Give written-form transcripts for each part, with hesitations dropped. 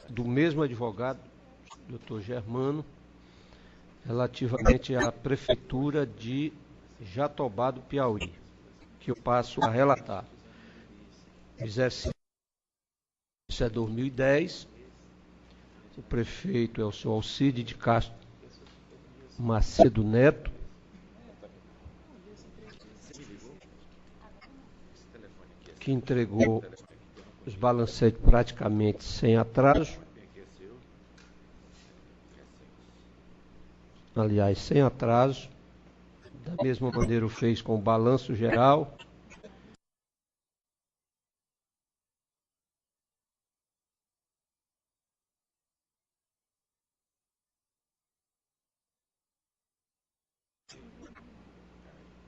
do mesmo advogado, Dr. Germano, relativamente à Prefeitura de Jatobá do Piauí, que eu passo a relatar. O exercício é 2010, o prefeito é o senhor Alcide de Castro Macedo Neto, que entregou os balancetes praticamente sem atraso. Aliás, sem atraso. Da mesma maneira o fez com o balanço geral.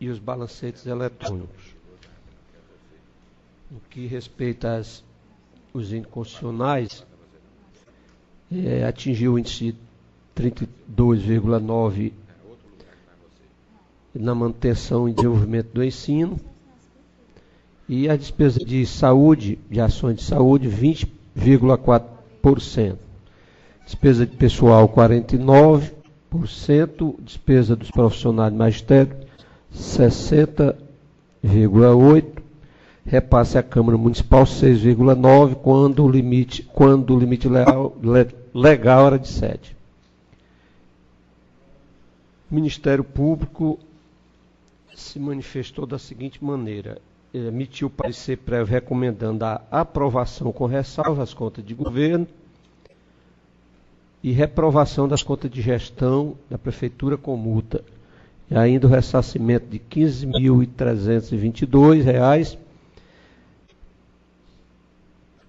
E os balancetes eletrônicos. No que respeita os inconstitucionais, atingiu o índice de 32,9% na manutenção e desenvolvimento do ensino, e a despesa de saúde, de ações de saúde, 20,4%. Despesa de pessoal, 49%. Despesa dos profissionais de magistério, 60,8%. Repasse à Câmara Municipal, 6,9%, quando o limite legal era de 7%. O Ministério Público se manifestou da seguinte maneira: emitiu parecer prévio recomendando a aprovação com ressalva das contas de governo e reprovação das contas de gestão da Prefeitura com multa, e ainda o ressarcimento de R$ 15.322,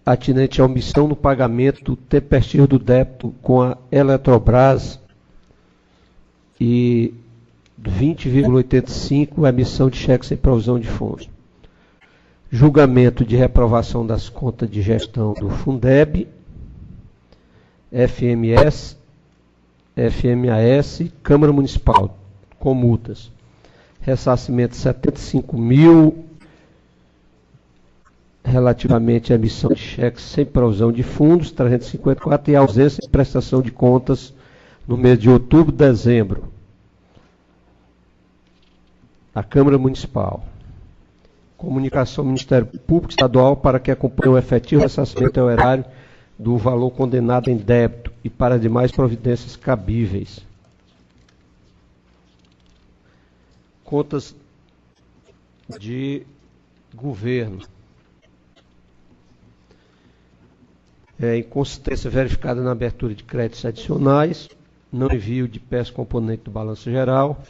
atinente à omissão no pagamento tempestivo do débito com a Eletrobras e 20,85 emissão de cheques sem provisão de fundos. Julgamento de reprovação das contas de gestão do Fundeb, FMS, FMAS, Câmara Municipal, com multas. Ressarcimento de 75 mil, relativamente à emissão de cheques sem provisão de fundos, 354, e ausência de prestação de contas no mês de outubro e dezembro. A Câmara Municipal. Comunicação ao Ministério Público Estadual para que acompanhe o efetivo ressarcimento ao erário do valor condenado em débito e para demais providências cabíveis. Contas de governo. Inconsistência verificada na abertura de créditos adicionais, não envio de peça componente do balanço geral,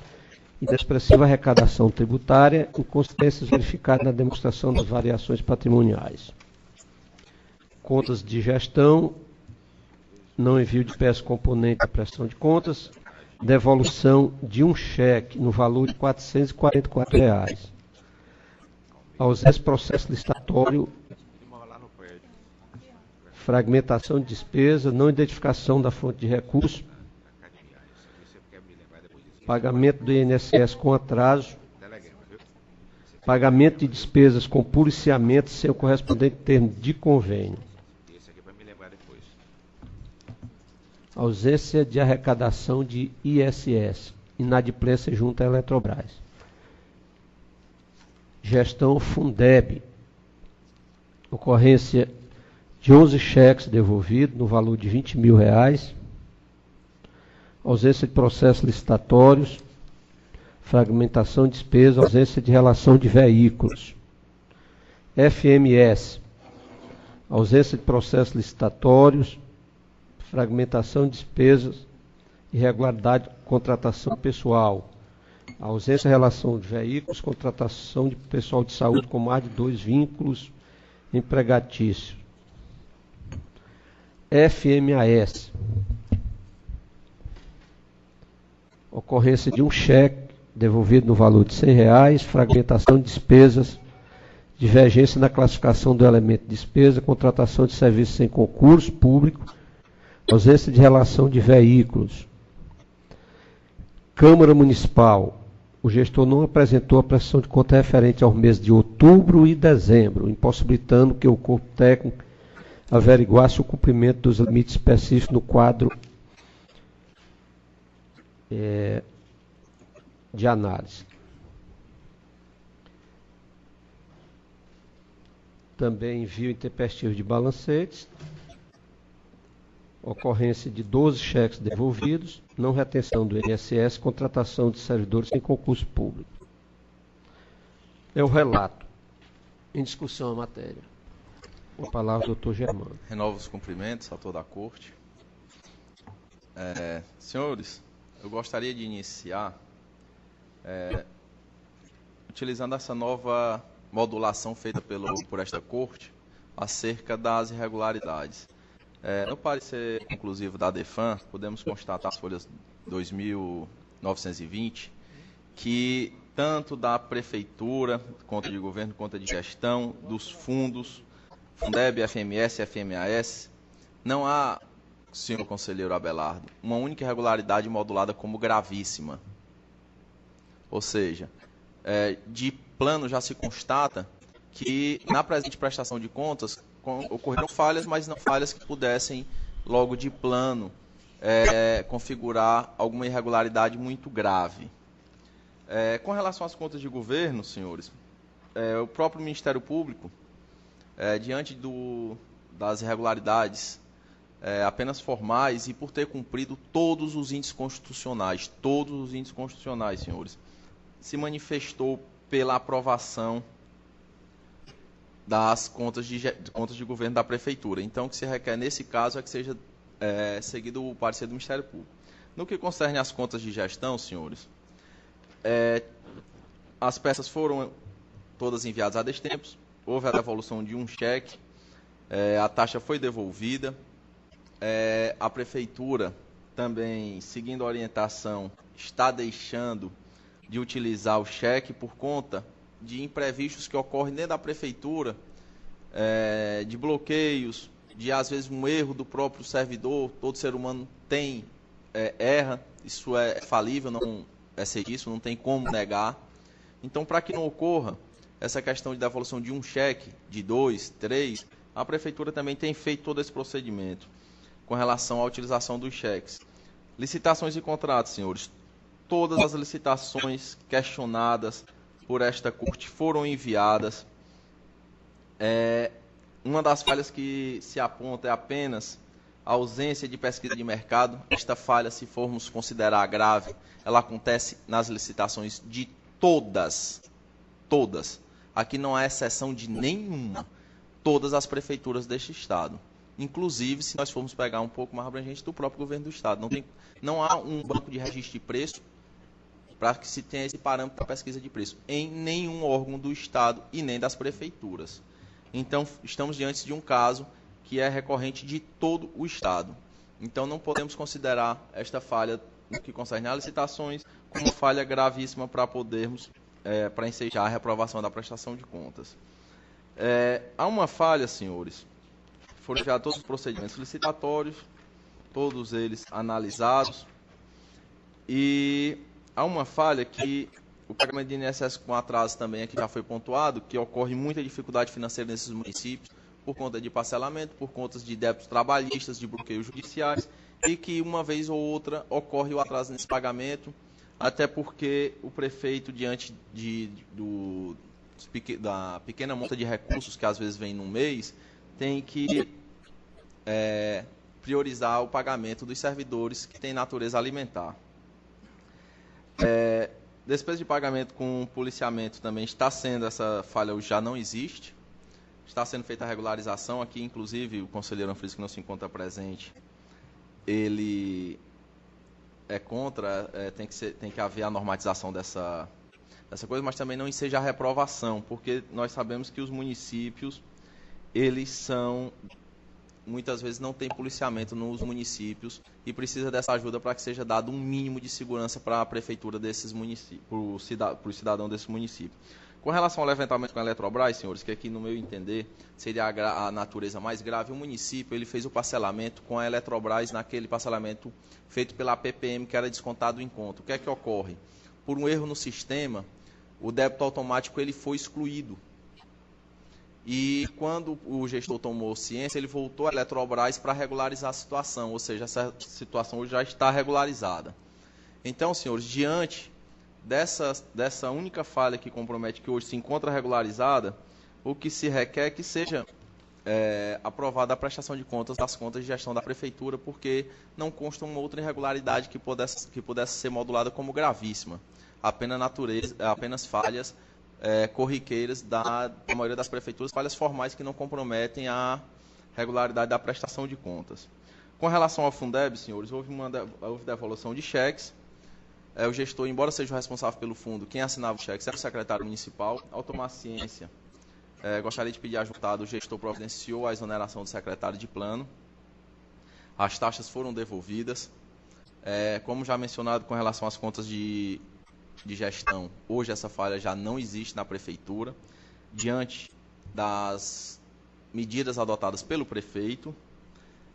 inexpressiva arrecadação tributária, inconsistências verificadas na demonstração das variações patrimoniais. Contas de gestão, não envio de peça componente da prestação de contas, devolução de um cheque no valor de R$ 444. Ausência processo licitatório, fragmentação de despesa, não identificação da fonte de recurso, pagamento do INSS com atraso, pagamento de despesas com policiamento sem o correspondente termo de convênio, ausência de arrecadação de ISS, inadimplência junto à Eletrobras. Gestão Fundeb, ocorrência de 11 cheques devolvidos no valor de R$ 20 mil, ausência de processos licitatórios, fragmentação de despesa, ausência de relação de veículos. FMS, ausência de processos licitatórios, fragmentação de despesas, irregularidade de contratação pessoal, ausência de relação de veículos, contratação de pessoal de saúde com mais de 2 vínculos empregatícios. FMAS, ocorrência de um cheque devolvido no valor de R$ 100, fragmentação de despesas, divergência na classificação do elemento de despesa, contratação de serviços sem concurso público, ausência de relação de veículos. Câmara Municipal, o gestor não apresentou a prestação de conta referente aos meses de outubro e dezembro, impossibilitando que o corpo técnico averiguar se o cumprimento dos limites específicos no quadro de análise. Também envio intempestivo de balancetes, ocorrência de 12 cheques devolvidos, não retenção do INSS, contratação de servidores em concurso público. É o relato. Em discussão a matéria. Com a palavra, doutor Germano. Renovo os cumprimentos a toda a corte. Senhores, eu gostaria de iniciar utilizando essa nova modulação feita por esta corte acerca das irregularidades. No parecer conclusivo da DEFAM, podemos constatar as folhas 2.920, que tanto da Prefeitura, conta de governo, conta de gestão, dos fundos, Fundeb, FMS, FMAS, não há, senhor conselheiro Abelardo, uma única irregularidade modulada como gravíssima. Ou seja, de plano já se constata que na presente prestação de contas ocorreram falhas, mas não falhas que pudessem logo de plano configurar alguma irregularidade muito grave. Com relação às contas de governo, senhores, o próprio Ministério Público, diante das irregularidades apenas formais e por ter cumprido todos os índices constitucionais, senhores, se manifestou pela aprovação das contas de governo da Prefeitura. Então, o que se requer nesse caso é que seja seguido o parecer do Ministério Público. No que concerne às contas de gestão, senhores, as peças foram todas enviadas a destempos, houve a devolução de um cheque, a taxa foi devolvida, a Prefeitura também, seguindo a orientação, está deixando de utilizar o cheque por conta de imprevistos que ocorrem dentro da Prefeitura, de bloqueios, de às vezes um erro do próprio servidor. Todo ser humano erra, isso é falível, não isso, não tem como negar. Então, para que não ocorra essa questão de devolução de um cheque, de 2, 3, a Prefeitura também tem feito todo esse procedimento com relação à utilização dos cheques. Licitações e contratos, senhores. Todas as licitações questionadas por esta corte foram enviadas. Uma das falhas que se aponta é apenas a ausência de pesquisa de mercado. Esta falha, se formos considerar grave, ela acontece nas licitações de todas. Aqui não há exceção de nenhuma. Todas as prefeituras deste estado. Inclusive, se nós formos pegar um pouco mais abrangente do próprio governo do estado. Não há um banco de registro de preço para que se tenha esse parâmetro para pesquisa de preço em nenhum órgão do estado e nem das prefeituras. Então, estamos diante de um caso que é recorrente de todo o estado. Então, não podemos considerar esta falha no que concerne a licitações como falha gravíssima para podermos, para ensejar a reprovação da prestação de contas. Há uma falha, senhores, foram enviados todos os procedimentos licitatórios, todos eles analisados, e há uma falha que o pagamento de INSS com atraso também aqui já foi pontuado, que ocorre muita dificuldade financeira nesses municípios, por conta de parcelamento, por conta de débitos trabalhistas, de bloqueios judiciais, e que uma vez ou outra ocorre o atraso nesse pagamento, até porque o prefeito, diante da pequena monta de recursos que às vezes vem num mês, tem que priorizar o pagamento dos servidores que têm natureza alimentar. Despesa de pagamento com policiamento também está sendo, essa falha já não existe, está sendo feita a regularização aqui, inclusive o conselheiro Anfris, que não se encontra presente, ele é contra, tem que haver a normatização dessa coisa, mas também não enseja a reprovação, porque nós sabemos que os municípios, eles são, muitas vezes não tem policiamento nos municípios e precisa dessa ajuda para que seja dado um mínimo de segurança para a prefeitura desses municípios, para o cidadão desse município. Com relação ao levantamento com a Eletrobras, senhores, que aqui no meu entender seria a natureza mais grave, o município ele fez o parcelamento com a Eletrobras naquele parcelamento feito pela PPM que era descontado em conta. O que é que ocorre? Por um erro no sistema, o débito automático ele foi excluído. E quando o gestor tomou ciência, ele voltou à Eletrobras para regularizar a situação, ou seja, essa situação hoje já está regularizada. Então, senhores, diante dessa única falha que compromete, que hoje se encontra regularizada, o que se requer é que seja aprovada a prestação de contas das contas de gestão da prefeitura, porque não consta uma outra irregularidade que pudesse ser modulada como gravíssima. Apenas falhas corriqueiras da maioria das prefeituras, falhas formais que não comprometem a regularidade da prestação de contas. Com relação ao Fundeb, senhores, houve devolução de cheques. O gestor, embora seja o responsável pelo fundo, quem assinava os cheques era o secretário municipal. Ao tomar ciência, gostaria de pedir a juntada, o gestor providenciou a exoneração do secretário de plano. As taxas foram devolvidas. Como já mencionado, com relação às contas de gestão, hoje essa falha já não existe na prefeitura, diante das medidas adotadas pelo prefeito.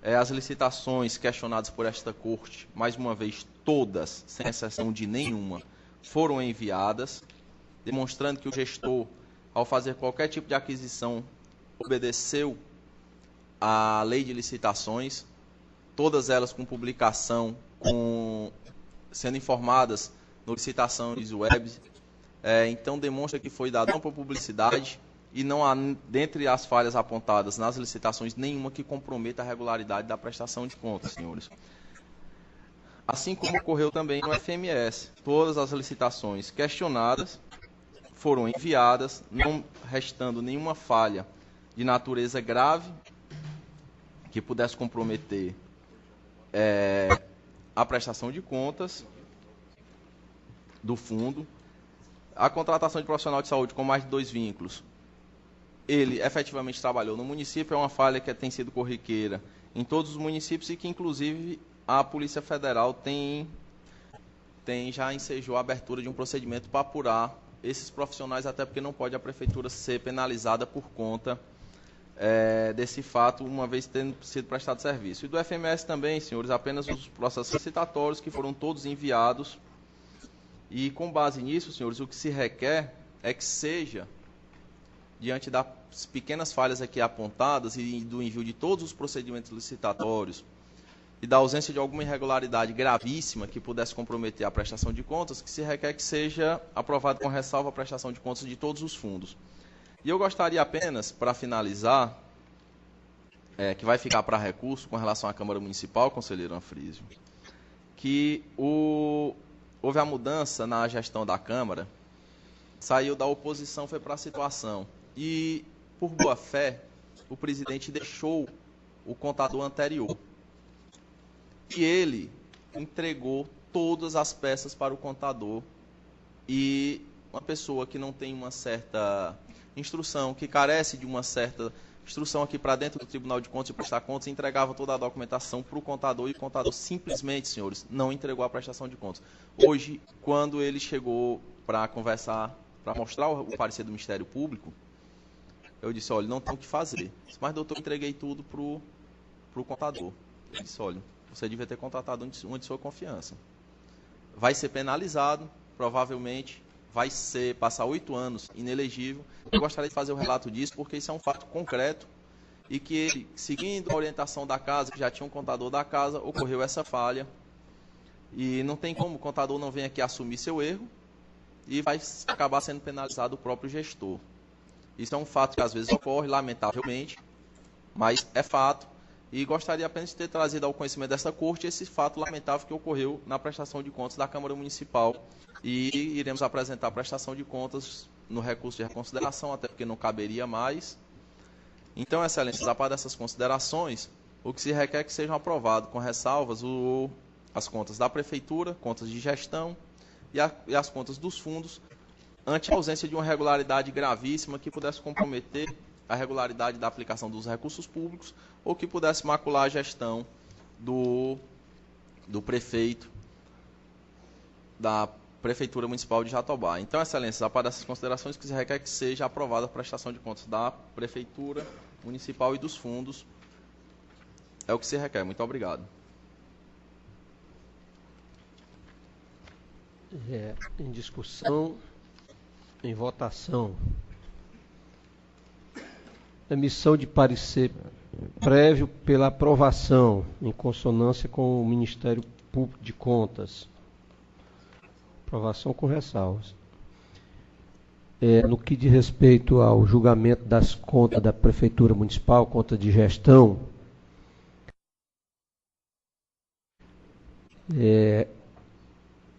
As licitações questionadas por esta corte, mais uma vez, todas, sem exceção de nenhuma, foram enviadas, demonstrando que o gestor, ao fazer qualquer tipo de aquisição, obedeceu à lei de licitações, todas elas com publicação, sendo informadas no licitações web. Então demonstra que foi dada ampla publicidade e não há, dentre as falhas apontadas nas licitações, nenhuma que comprometa a regularidade da prestação de contas, senhores. Assim como ocorreu também no FMS, todas as licitações questionadas foram enviadas, não restando nenhuma falha de natureza grave que pudesse comprometer a prestação de contas do fundo. A contratação de profissional de saúde com mais de 2 vínculos, ele efetivamente trabalhou no município, é uma falha que tem sido corriqueira em todos os municípios e que, inclusive, a Polícia Federal já ensejou a abertura de um procedimento para apurar esses profissionais, até porque não pode a prefeitura ser penalizada por conta desse fato, uma vez tendo sido prestado serviço. E do FMS também, senhores, apenas os processos licitatórios que foram todos enviados. E com base nisso, senhores, o que se requer é que seja, diante das pequenas falhas aqui apontadas e do envio de todos os procedimentos licitatórios e da ausência de alguma irregularidade gravíssima que pudesse comprometer a prestação de contas, que se requer que seja aprovado com ressalva a prestação de contas de todos os fundos. E eu gostaria apenas, para finalizar, que vai ficar para recurso com relação à Câmara Municipal, conselheiro Anfrísio, que houve a mudança na gestão da Câmara, saiu da oposição, foi para a situação. E, por boa fé, o presidente deixou o contador anterior. E ele entregou todas as peças para o contador. E uma pessoa que não tem uma certa instrução, que carece de uma certa instrução aqui para dentro do Tribunal de Contas e prestar contas, entregava toda a documentação para o contador, e o contador simplesmente, senhores, não entregou a prestação de contas. Hoje, quando ele chegou para conversar, para mostrar o parecer do Ministério Público, eu disse, olha, não tem o que fazer. Mas, doutor, eu entreguei tudo para o contador. Ele disse, olha, você devia ter contratado uma de sua confiança. Vai ser penalizado, provavelmente vai passar 8 anos inelegível. Eu gostaria de fazer o relato disso, porque isso é um fato concreto e que ele, seguindo a orientação da casa, que já tinha um contador da casa, ocorreu essa falha. E não tem como o contador não vir aqui assumir seu erro e vai acabar sendo penalizado o próprio gestor. Isso é um fato que às vezes ocorre, lamentavelmente, mas é fato. E gostaria apenas de ter trazido ao conhecimento dessa corte esse fato lamentável que ocorreu na prestação de contas da Câmara Municipal. E iremos apresentar a prestação de contas no recurso de reconsideração, até porque não caberia mais. Então, Excelência, a par dessas considerações, o que se requer é que sejam aprovados com ressalvas as contas da Prefeitura, contas de gestão e as contas dos fundos, ante a ausência de uma irregularidade gravíssima que pudesse comprometer a regularidade da aplicação dos recursos públicos ou que pudesse macular a gestão do prefeito da Prefeitura Municipal de Jatobá. Então, Excelência, a par dessas considerações, que se requer que seja aprovada a prestação de contas da Prefeitura Municipal e dos fundos. É o que se requer. Muito obrigado. Em discussão, em votação. Emissão de parecer prévio pela aprovação, em consonância com o Ministério Público de Contas. Aprovação com ressalvas. No que diz respeito ao julgamento das contas da Prefeitura Municipal, conta de gestão,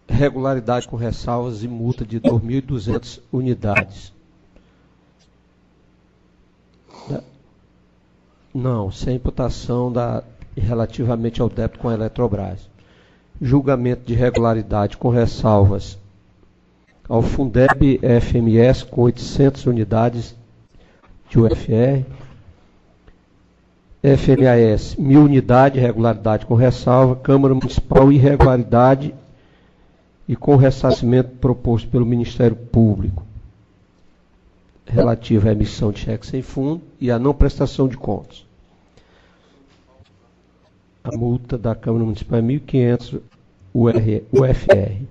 regularidade com ressalvas e multa de 2.200 unidades. Não, sem imputação relativamente ao débito com a Eletrobras. Julgamento de regularidade com ressalvas ao Fundeb FMS com 800 unidades de UFR. FNAS, 1.000 unidades, regularidade com ressalva. Câmara Municipal, irregularidade e com ressarcimento proposto pelo Ministério Público, relativo à emissão de cheque sem fundo e à não prestação de contas. A multa da Câmara Municipal é 1.500 UFR.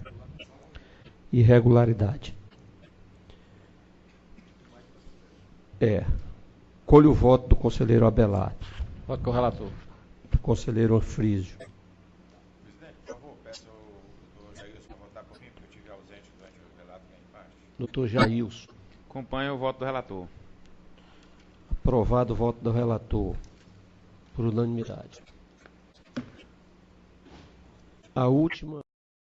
Irregularidade. Colhe o voto do conselheiro Abelardo. Voto com o relator. Do conselheiro Anfrísio. Presidente, por favor, peço ao doutor Jailson para votar por mim, porque eu estive ausente durante o relato da minha parte. Doutor Jailson. Acompanho o voto do relator. Aprovado o voto do relator. Por unanimidade. A última